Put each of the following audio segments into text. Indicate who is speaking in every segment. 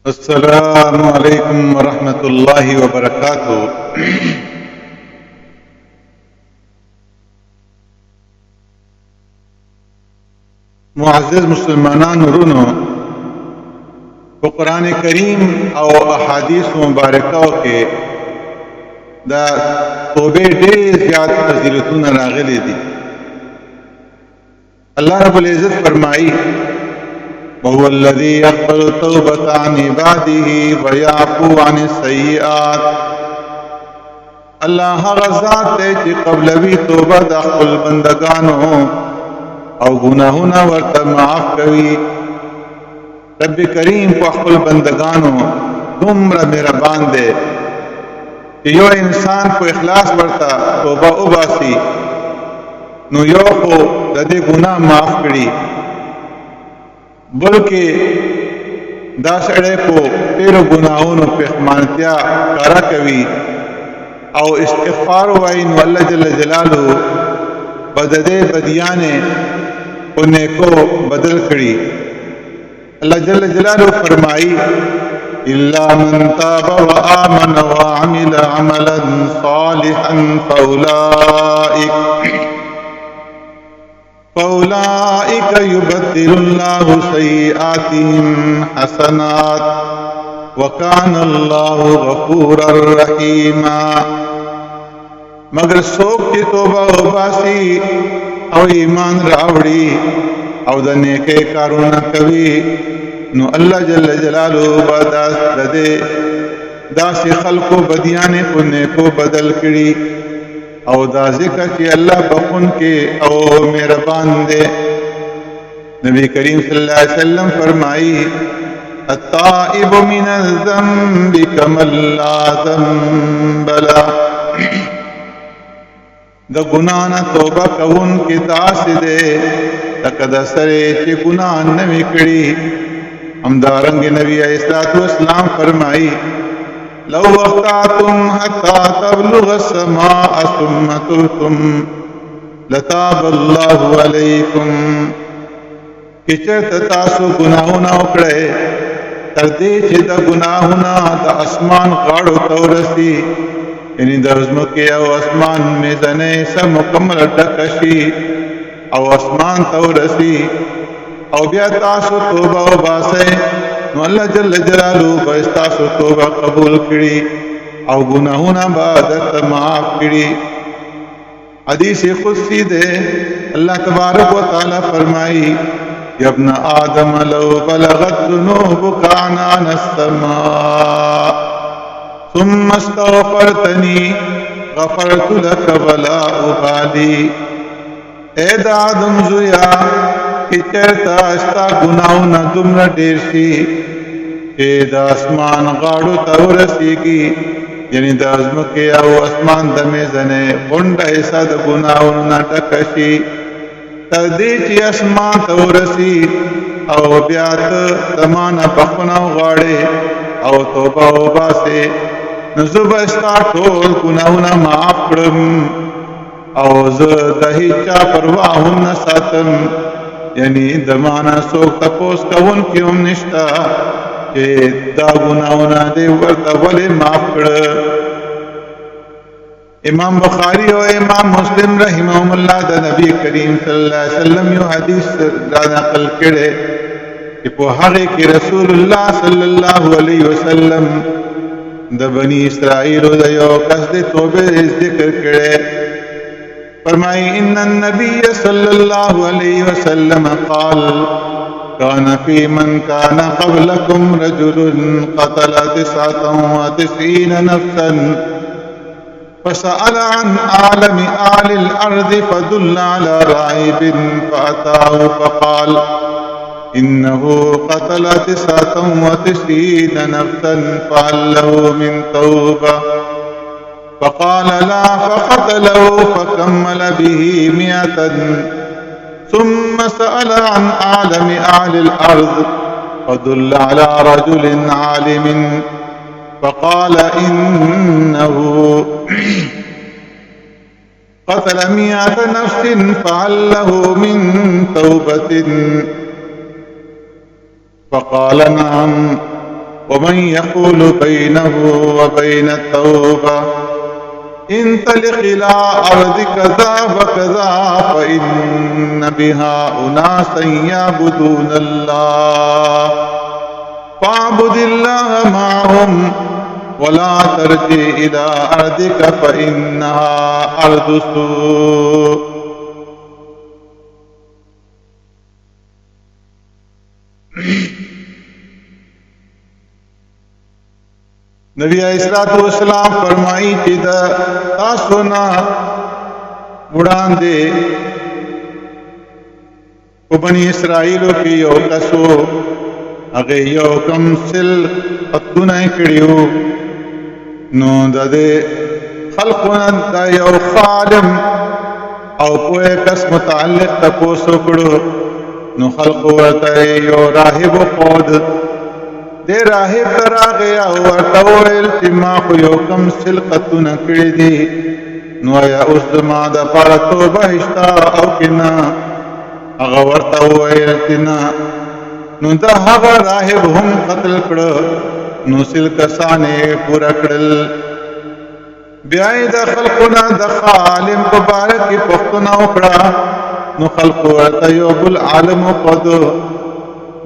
Speaker 1: अस्सलामु अलैकुम वरहमतुल्लाहि वबरकातुहू। मुअज़्ज़ज़ मुसलमानान वरुनो को कुरान करीम और अहादीस मुबारकों के दा तोबे ढेर ज़्याद फजीलतुन रागली दी। अल्लाह रब्बुल इज़्ज़त फरमाई वहुवल्लज़ी यक़बलु तौबता अन इबादिही व याफ़ू अनिस सय्यिआत। अल्लाह हग़ ज़ात है कि क़ब्लवी तौबा द ख़ुल बंदगानो और गुनाहुना वर्ता माफ़ कवी। रब करीम को ख़ुल बंदगानो दुमरा मेहरबान दे कि यो इंसान को इखलास वर्ता तौबा उबासी नो यो को ददे गुनाह माफ़ करी, बल्कि दा सड़े को तेरो गुनाहों पेखमानत्या कारा कवी और इस्तिग़फ़ार वाइन अल्लाह जल्ल जलालहू बददे बदियाने उन्हें को बदल करी। अल्लाह जल्ल जलालहू फरमाई इल्ला मन ताब व आमन व अमिल अमलन सालिहन फउलाइक युबद्दिलुल्लाहु सय्यिआतिहिम हसनात व कानल्लाहु गफूरर रहीमा। मगर सोक की तौबा उबासी और ईमान रावड़ी और द नेके कारुना कवी नु अल्लाह जल्ल जलालहू बदास ददे दासी खल्को बदियाने को नेको बदल करी और दा ज़िक्र कि अल्लाह बखुन के और मेहरबान दे। नबी करीम सल्लल्लाहु अलैहि वसल्लम फरमाई अत्ताइबु मिनज़ ज़ंबि कमन ला ज़ंब लह। द गुनाह न तौबा कवुन की दास दे तकद सरे चे गुनाह न विकड़ी। हमदारंग नबी अलैहिस्सलातु वस्सलाम फरमाई लौ वक़्तातुम हत्ता तबलुग़ अस्समाअ सुम्मा तुबतुम लताबल्लाहु अलैकुम। किचर तासु गुनाहुना उकड़े तरदे चे द गुनाहुना द आसमान गाड़ो तौरसी यानी दर्जमो के आसमान में जने सब मुकम्मल टकशी और आसमान तौरसी और ब्या तासु तौबा उबासे अल्लाह जल्ल जलालहू बस तासु तौबा कबूल करी और गुनाहुना बादत माफ करी। हदीस क़ुदसी दे अल्लाह तबारक व तआला फरमाई यब्न आदम लौ बलगत ज़ुनूबुका अनान अस्समा सुम्मा इस्तग़फ़रतनी ग़फ़रतु लक वला उबाली। ए आदम जुया कि चरता अस्ता गुनाहों न दुमरा ढेर सी के द आसमान गाड़ो तवरसीगी यानी द अज़म के आओ आसमान दमे जने गुंडा ऐसा द गुनाहों न टकशी तदी ची आसमान तवरसी और ब्यात तमाना बखना गाड़े और तौबा उबासे नजुबस्ता टोल गुनाहुना माफ करम और दहीचा परवाह न सातम यानी दमाना सोक तपोस कवन क्यों निष्ठा के दा गुनाहुना दे वर्ता वले माफ कर। इमाम बुखारी और इमाम मुस्लिम रहिमहुमुल्लाह द नबी करीम सल्लल्लाहु अलैहि वसल्लम यो हदीस नकल करे कि पोहारे के रसूलुल्लाह सल्लल्लाहु अलैहि वसल्लम द बनी इसराइल दयो कसदे तौबे जिक्र करे फरमाई इन्नन नबी सल्लल्लाहु अलैहि वसल्लम क़ाल कान फी मन कान क़ब्लकुम रजुलुन क़तल 99 नफ्सन फसअल अन आलमि आलिल अर्ज़ि फदुल्ल अला राहिबिन फअताहु फक़ाल इन्नहु क़तल 99 नफ्सन फहल लहु मिन तौबा फक़ाल ला फक़तलहु फकम्मल बिही 100 सुम्मा सअल अन आलमि अहलिल अर्ज़ फदुल्ल अला रजुलिन आलिमिन फक़ाल इन्नहु क़तल 100 नफ्सिन फहल लहु मिन तौबतिन फक़ाल नअम ومن يقول بينه وبين التوبة انطلق إلى أرض كذا وكذا فإن بها أناسا يعبدون الله فاعبد الله معهم ولا ترجع إلى أرضك فإنها أرض سوء. نبی علیہ السلام فرمائی چې دا تاسو نه وړاندې په بني اسرائیلو کې یو کسو هغه یو کم سل قطونه کړیو نو د خلقونه دا یو خادم او کوه کس متعلق تاسو کړو نو خلق ورته یو راهب خود دے راہب تراغی او ورطویل چی ما خو یو کم سلقتو نکڑی دی نو آیا اس دما دا پارا توبہ اشتا او کنا اغا ورطویل تینا نو دا حقا راہب ہم قتل کڑا نو سلکسانے پورا کڑل بیائی دا خلقنا دا خالم پبارکی پختنا اکڑا نو خلق ورطا یو بالعالم قدو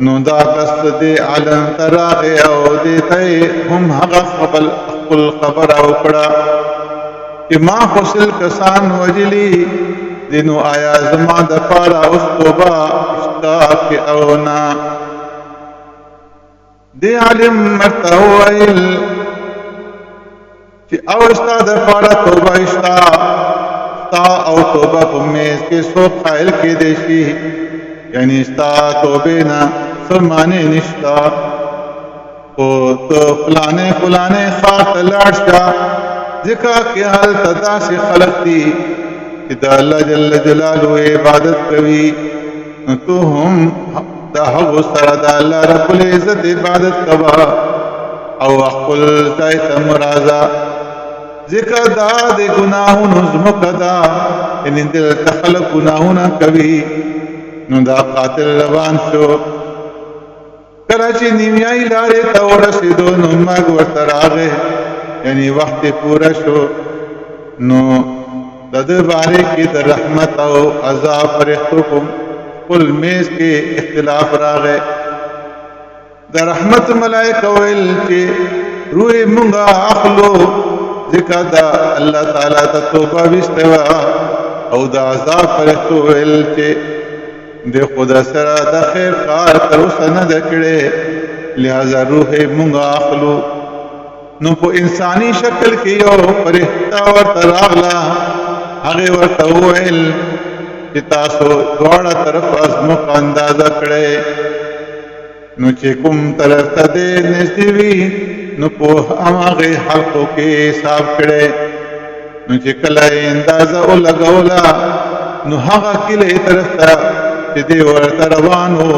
Speaker 1: نو دا قصد دے عالم تراغی او دیتای هم حقا خپل خبر او کڑا کہ ما خسل کسان وجلی دینو آیا زمان دا پارا اس توبہ اشتاق اونا دے عالم مرتوائل چی او اشتا دا پارا توبہ اشتا او توبہ پمیز کے سو قائل کے دیشی یعنی استا توبینا سمانے نشتا او تو فلانے خاط لارشا ذکا کہ حال تدا سے خلق دی کہ دا اللہ جل جلالو عبادت کوي تو ہم دا حق سر دا اللہ رب العزت عبادت کوا او اقل زائت مرازا ذکا دا دے گناہون ازمک دا یعنی دل تخلق گناہونا کوي نو دا قاتل روان شو کراچی نیمیائی لارے تا ورسیدو نو مگ ورطراغے یعنی وقت پورا شو نو دد بارے کی در رحمت او عذاب فرختو کم کل میز کے اختلاف راغے در رحمت ملائکہ ویل چے روح منگا اخلو ذکا دا اللہ تعالیٰ تا توبہ بستوا او دا عذاب فرختو ویل چے دے خدا سرا دا خیر کار تروسا نہ دکڑے لہذا روح منگا اخلو نو پو انسانی شکل کی یو فرحتا ورطا راغلا آگے ورطا ہوئل کہ تاسو دوڑا طرف ازمک اندازہ کڑے نو چے کم طرف تا دے نزدیوی نو پو ہم آگے حلقوں کے حساب کڑے نو چے کلائی اندازہ او لگولا نو حقا کلے طرف تا دے ورطا روانو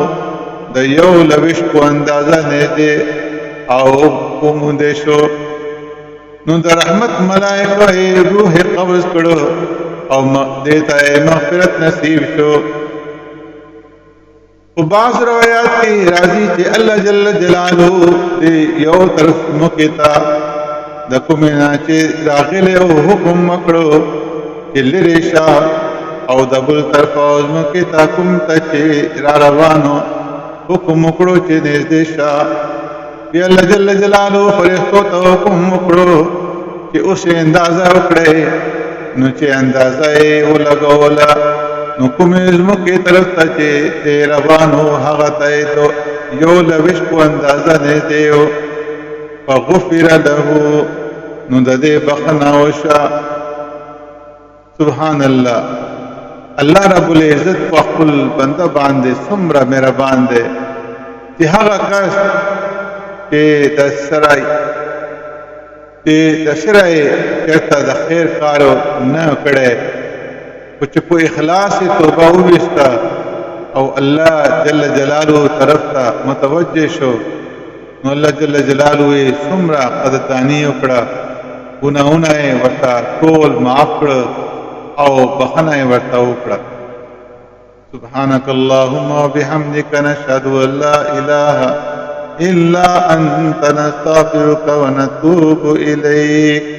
Speaker 1: دا یو لوش کو اندازہ نیدے او کموندے شو نو دا رحمت ملائکہ روح قبض کرو او دیتا مغفرت نصیب شو و بعض روایات کی راضی چے اللہ جل جلالو دے یو طرف مکتا دا کمینا چے داخل او حکم مکڑو چے لریشا او دبل طرف اوزم کی تاکم تچے را روانو حکم مکڑو چے نزدیشا بی اللہ جل جلالو فرشتو تا حکم مکڑو چے اسے اندازہ اکڑے نو چے اندازہ او لگولا نو کم ازم کی طرف تچے تے روانو حغتائی تو یو لوش کو اندازہ نزدیو فغفر لہو نو ددے بخنا وشا سبحان اللہ اللہ رب العزت کو اقل بندہ باندے سمرہ میرا باندے کہ ہاگا کس کہ دسرائی کرتا دا خیر کارو نہ کڑے کچھ کو اخلاص توبہ ہوئیستا او اللہ جل جلالو طرف تا متوجہ شو نو اللہ جل جلالو سمرہ قدتانی اکڑا گناہونا ورطا طول معاف کڑا او بخنا ورتا وکړه سبحانك اللهم وبحمدك نشهد ان لا اله إلا أنت نستغفرك ونتوب إليك.